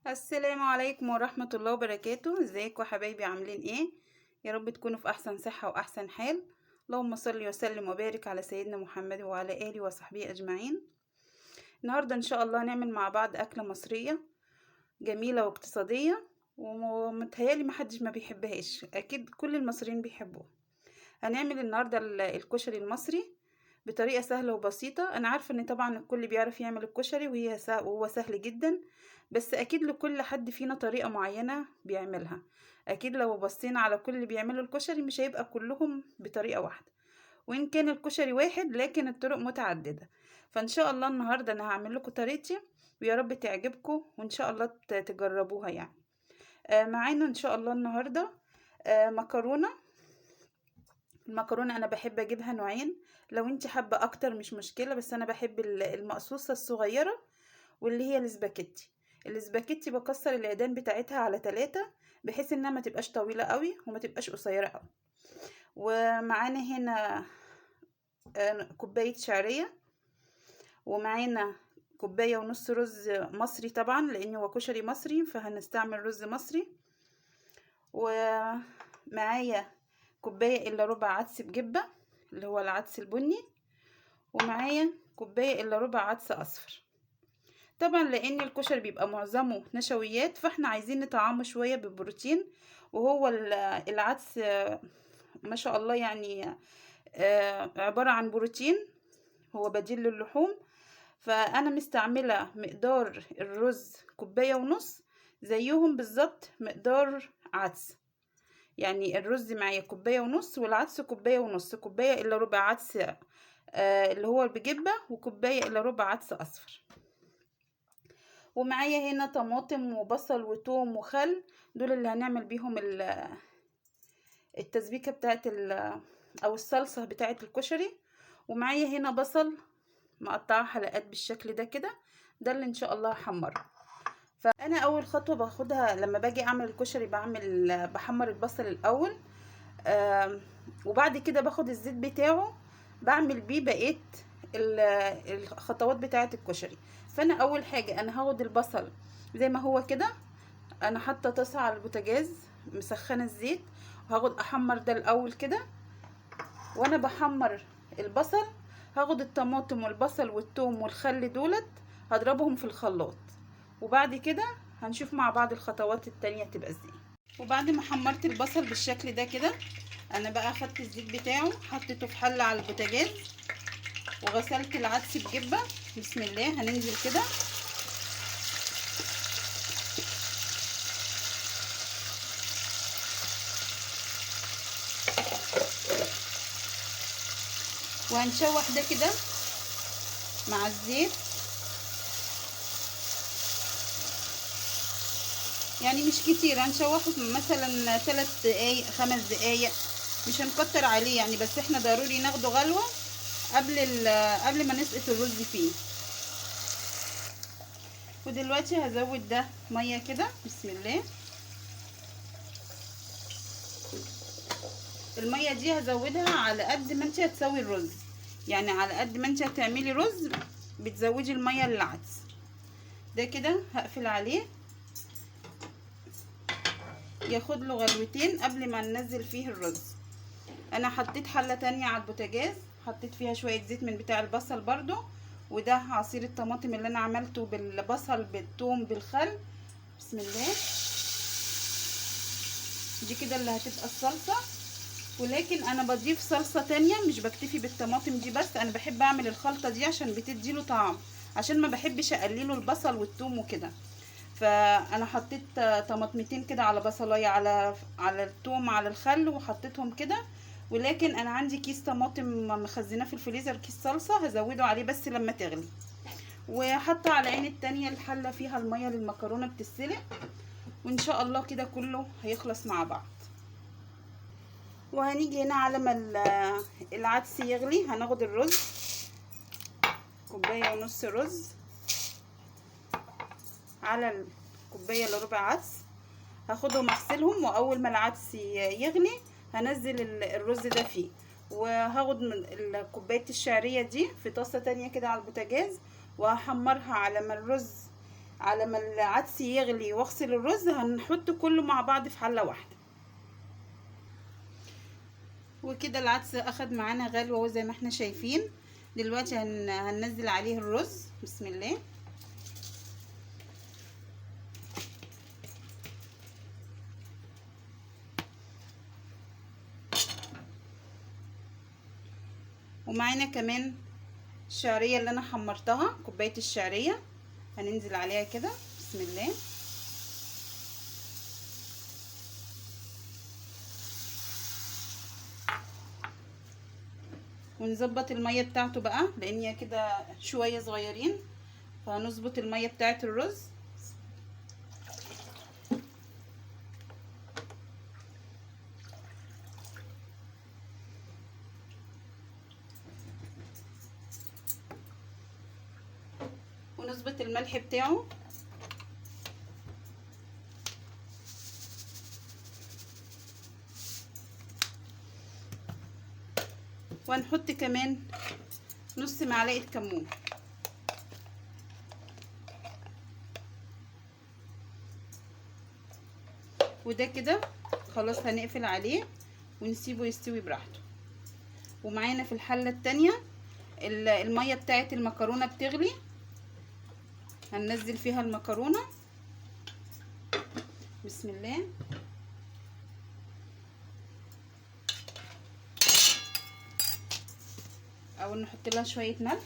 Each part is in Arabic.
السلام عليكم ورحمة الله وبركاته. ازيكم يا حبايبي؟ عاملين ايه؟ يا رب تكونوا في احسن صحة واحسن حال. اللهم صل وسلم وبارك على سيدنا محمد وعلى اله وصحبه اجمعين. النهاردة ان شاء الله نعمل مع بعض اكلة مصرية جميلة واقتصادية، ومتهيالي محدش ما بيحبهاش، اكيد كل المصريين بيحبوها. هنعمل النهاردة الكشري المصري بطريقة سهلة وبسيطة. أنا عارفة إن طبعا الكل بيعرف يعمل الكشري وهو سهل جدا، بس أكيد لكل حد فينا طريقة معينة بيعملها. أكيد لو بصينا على كل اللي بيعملوا الكشري مش هيبقى كلهم بطريقة واحدة، وإن كان الكشري واحد لكن الطرق متعددة. فإن شاء الله النهاردة أنا هعمل لكم طريقتي، ويا رب تعجبكم وإن شاء الله تجربوها يعني. معانا إن شاء الله النهاردة مكرونة. المكرونة انا بحب اجيبها نوعين، لو انت حابة اكتر مش مشكلة، بس انا بحب المقصوصة الصغيرة واللي هي الاسباجيتي. الاسباجيتي بكسر العيدان بتاعتها على 3 بحيث انها ما تبقاش طويلة قوي وما تبقاش قصيرة قوي. ومعانا هنا كوباية شعرية، ومعانا كوباية ونص رز مصري طبعا لان هو كشري مصري فهنستعمل رز مصري. ومعايا كوباية الا ربع عدس بجبة اللي هو العدس البني، ومعايا كوباية الا ربع عدس اصفر. طبعا لان الكشري بيبقى معظمه نشويات فاحنا عايزين نطعمه شوية بالبروتين، وهو العدس ما شاء الله يعني عبارة عن بروتين، هو بديل للحوم. فانا مستعملة مقدار الرز كوباية ونص زيهم بالظبط مقدار عدس، يعني الرز معايا كوباية ونص والعدس كوباية ونص، كوباية الا ربع عدس اللي هو بجبة، وكوباية الا ربع عدس اصفر. ومعايا هنا طماطم وبصل وتوم وخل، دول اللي هنعمل بيهم التسبيكة بتاعت او الصلصة بتاعت الكشري. ومعايا هنا بصل مقطعه حلقات بالشكل ده كده، ده اللي ان شاء الله هحمره. فانا اول خطوه باخدها لما باجي اعمل الكشري بحمر البصل الاول، وبعد كده باخد الزيت بتاعه بعمل بيه بقيه الخطوات بتاعه الكشري. فانا اول حاجه انا هاخد البصل زي ما هو كده، انا حاطه طاسه على البوتاجاز مسخنه الزيت، وهاخد احمر ده الاول كده. وانا بحمر البصل هاخد الطماطم والبصل والثوم والخل دولت هضربهم في الخلاط، وبعد كده هنشوف مع بعض الخطوات التانية تبقى ازاي. وبعد ما حمرت البصل بالشكل ده كده، انا بقى اخدت الزيت بتاعه حطيته في حله على البوتاجاز، وغسلت العدس بجبه. بسم الله هننزل كده، وهنشوح ده كده مع الزيت، يعني مش كتير، هنشوحه مثلا 3 دقايق 5 دقايق، مش هنكتر عليه يعني، بس احنا ضروري ناخده غلوه قبل ما نسقط الرز فيه. ودلوقتي هزود ده ميه كده. بسم الله. الميه دي هزودها على قد ما انت هتسوي الرز، يعني على قد ما انت هتعملي رز بتزودي الميه للعدس. ده كده هقفل عليه ياخد له غلوتين قبل ما ننزل فيه الرز. انا حطيت حله تانية على البوتاجاز، حطيت فيها شويه زيت من بتاع البصل برضو، وده عصير الطماطم اللي انا عملته بالبصل بالثوم بالخل. بسم الله. دي كده اللي هتبقى الصلصه، ولكن انا بضيف صلصه تانية، مش بكتفي بالطماطم دي بس، انا بحب اعمل الخلطه دي عشان بتديله طعم، عشان ما بحبش اقلله البصل والثوم وكده. فانا حطيت طماطمتين كده على بصلايه على الثوم على الخل وحطيتهم كده. ولكن انا عندي كيس طماطم مخزناه في الفريزر، كيس صلصه هزوده عليه بس لما تغلي. وحاطه على العين التانية الحله فيها الميه للمكرونه بتتسلق، وان شاء الله كده كله هيخلص مع بعض. وهنيجي هنا على ما العدس يغلي هناخد الرز، كوبايه ونص رز على الكوبايه الا ربع عدس، هاخدهم اغسلهم، واول ما العدس يغلي هنزل الرز ده فيه. وهاخد من كوبايه الشعريه دي في طاسه تانية كده على البوتاجاز، وهحمرها على ما الرز على ما العدس يغلي واغسل الرز هنحط كله مع بعض في حله واحده. وكده العدس اخد معانا غلوه زي ما احنا شايفين. دلوقتي هننزل عليه الرز. بسم الله. ومعانا كمان الشعريه اللي انا حمرتها، كوبايه الشعريه هننزل عليها كده. بسم الله. ونظبط الميه بتاعته بقى لان هي كده شويه صغيرين، فهنظبط الميه بتاعه الرز. ونظبط الملح بتاعه. وهنحط كمان نص معلقه كمون. وده كده خلاص هنقفل عليه ونسيبه يستوي براحته. ومعانا في الحله التانية الميه بتاعه المكرونه بتغلي، هننزل فيها المكرونه. بسم الله. او نحط لها شويه ملح.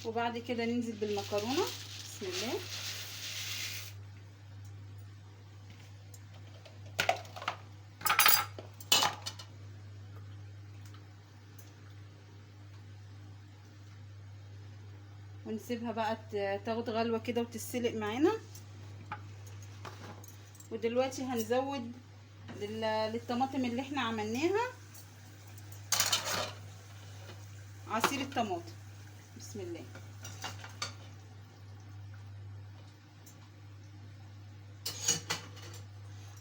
وبعد كده ننزل بالمكرونه. بسم الله. ونسيبها بقى تاخد غلوه كده وتتسلق معانا. ودلوقتي هنزود للطماطم اللي احنا عملناها عصير الطماطم. بسم الله.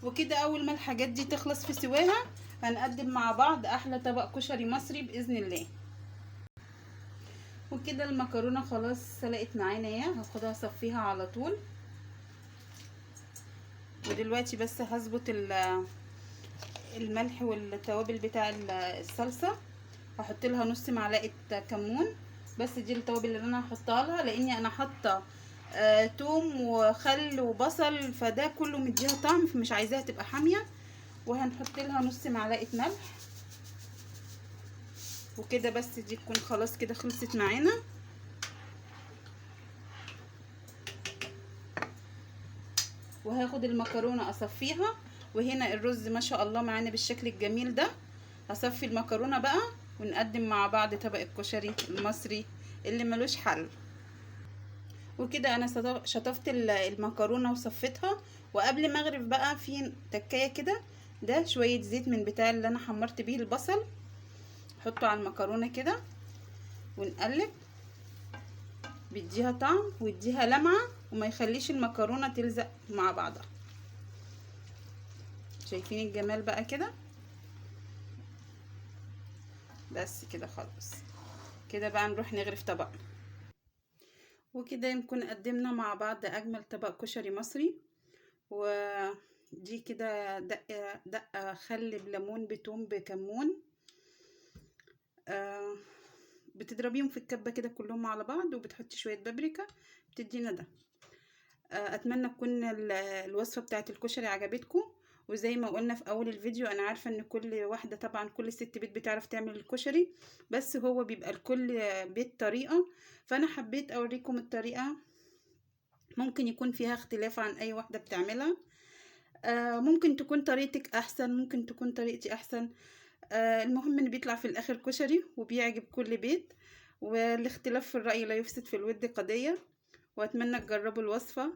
وكده اول ما الحاجات دي تخلص في سواها هنقدم مع بعض احلى طبق كشري مصري باذن الله. وكده المكرونه خلاص سلقت معانا اهي، هاخدها اصفيها على طول. ودلوقتي بس هظبط الملح والتوابل بتاع الصلصه. هحط لها نص معلقه كمون، بس دي التوابل اللي انا هحطها لها لاني انا حاطه توم وخل وبصل، فده كله مديها طعم فمش عايزاها تبقى حاميه. وهنحط لها نص معلقه ملح. وكده بس دي تكون خلاص كده خلصت معانا. وهاخد المكرونه اصفيها. وهنا الرز ما شاء الله معانا بالشكل الجميل ده. هصفي المكرونه بقى ونقدم مع بعض طبق الكشري المصري اللي ملوش حل. وكده انا شطفت المكرونه وصفيتها. وقبل ما اغرف بقى في تكايه كده، ده شويه زيت من بتاع اللي انا حمرت بيه البصل، نحطه على المكرونه كده ونقلب. بيديها طعم ويديها لمعه وما يخليش المكرونه تلزق مع بعضها. شايفين الجمال بقى كده؟ بس كده خلاص. كده بقى نروح نغرف طبقنا. وكده نكون قدمنا مع بعض اجمل طبق كشري مصري. ودي كده دقه خل بليمون بتوم بكمون. بتضربيهم في الكبه كده كلهم على بعض وبتحطي شويه بابريكا بتدينا ده. اتمنى تكون الوصفه بتاعت الكشري عجبتكم. وزي ما قلنا في اول الفيديو انا عارفه ان كل واحده طبعا كل ست بيت بتعرف تعمل الكشري، بس هو بيبقى لكل بيت طريقه. فانا حبيت اوريكم الطريقه، ممكن يكون فيها اختلاف عن اي واحده بتعملها. ممكن تكون طريقتك احسن، ممكن تكون طريقتي احسن. المهم ان بيطلع في الاخر كشري وبيعجب كل بيت. والاختلاف في الرأي لا يفسد في الود قضية. واتمنى تجربوا الوصفة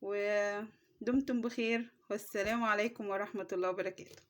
ودمتم بخير، والسلام عليكم ورحمة الله وبركاته.